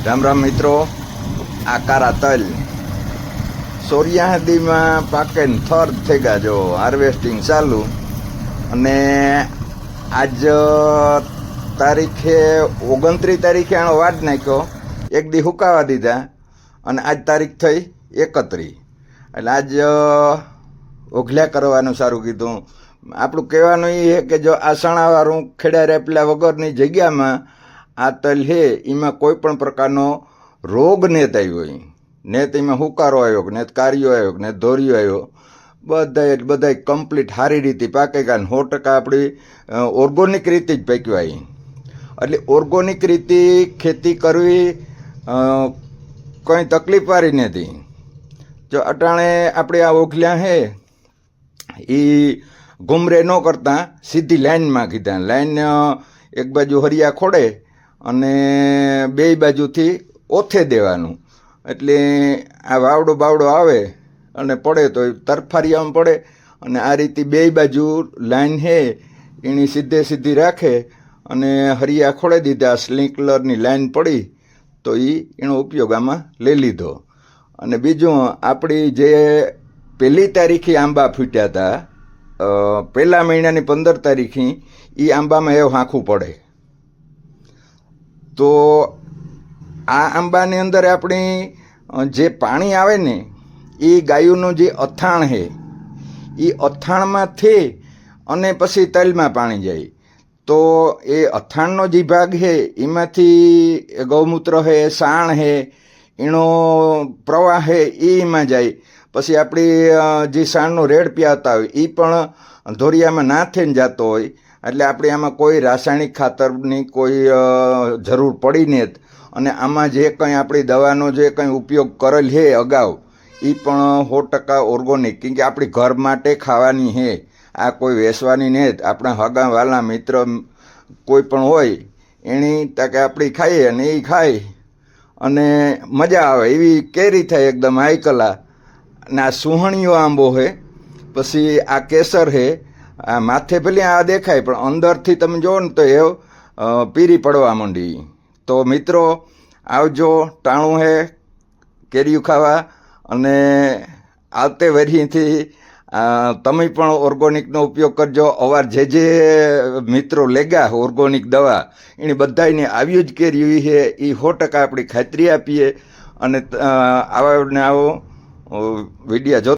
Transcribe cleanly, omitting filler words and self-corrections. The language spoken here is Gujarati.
રામ રામ મિત્રો, આ કારા તલ સોરિયાદીમાં પાકે ને થર થઈ ગયા. જો હાર્વેસ્ટિંગ ચાલુ, અને આજ તારીખે 29 તારીખે આનો વાડ નાખ્યો, એક દી હુકાવા દીધા, અને આજ તારીખ થઈ 31. એટલે આજ ઓઘલ્યા કરવાનું સારું કીધું. આપણું કહેવાનું એ છે કે જો આ સણાવાળું ખેડા રેપલા વગરની જગ્યામાં આ તલ છે એમાં કોઈ પણ પ્રકારનો રોગ નેત આવ્યો હોય, ને તેમાં હુકારો આવ્યો, ને કાર્યો આવ્યો, ને ધોરિયો આવ્યો, બધા કમ્પ્લીટ સારી રીતે પાકે ગયા. 100% આપણી ઓર્ગોનિક રીતે જ પાક્યું આવી. એટલે ઓર્ગોનિક રીતે ખેતી કરવી કંઈ તકલીફવાળી નથી. જો અટાણે આપણે આ ઓઘલ્યા છે એ ઘૂમરે ન કરતાં સીધી લાઈનમાં કીધા. લાઈન એક બાજુ હરિયા ખોડે અને બે બાજુથી ઓથે દેવાનું. એટલે આ વાવડો બાવડો આવે અને પડે તો તરફારિયામાં પડે, અને આ રીતે બે બાજુ લાઈન છે એની સીધી રાખે અને હરિયા ખોડે દીધા. સ્પ્રિંકલરની લાઈન પડી તો એનો ઉપયોગ આમાં લઈ લીધો. અને બીજું, આપણી જે 1 તારીખે આંબા ફૂટ્યા હતા, પહેલા મહિનાની 15 તારીખે, એ આંબામાં એવું હાંખું પડે. તો આ આંબાની અંદર આપણી જે પાણી આવે ને એ ગાયોનું જે અથાણ છે એ અથાણમાંથી અને પછી તલમાં પાણી જાય. તો એ અથાણનો જે ભાગ છે એમાંથી ગૌમૂત્ર છે, સાણ છે, એનો પ્રવાહ છે એ એમાં જાય. પછી આપણી જે સાણનો રેડ પ્યાતા હોય એ પણ ધોરિયામાં ના થઈને જતો હોય. એટલે આપણે આમાં કોઈ રાસાયણિક ખાતરની કોઈ જરૂર પડી નહીં. અને આમાં જે કંઈ આપણી દવાનો જે કંઈ ઉપયોગ કરેલ છે અગાઉ એ પણ 100% ઓર્ગોનિક, કેમ કે આપણી ઘર માટે ખાવાની છે, આ કોઈ વેચવાની નહીં. આપણા હગા વાલા મિત્ર કોઈ પણ હોય એની તાકે આપણી ખાઈએ અને એ ખાય અને મજા આવે એવી કેરી થાય એકદમ હાઈ કલા. અને આ સુહણીયો આંબો છે, પછી આ કેસર છે. આ માથે ભલે આ દેખાય પણ અંદરથી તમે જુઓ ને તો એ પીરી પડવા માંડી. તો મિત્રો આવજો, ટાણું છે કેરીયું ખાવા. અને આવતે વરીથી તમે પણ ઓર્ગોનિકનો ઉપયોગ કરજો. અવાર જે મિત્રો લેગા ઓર્ગોનિક દવા એની બધાને આવી જ કેરી છે એ 100% આપણી ખાતરી આપીએ. અને આવો ને આવો વિડીયા જો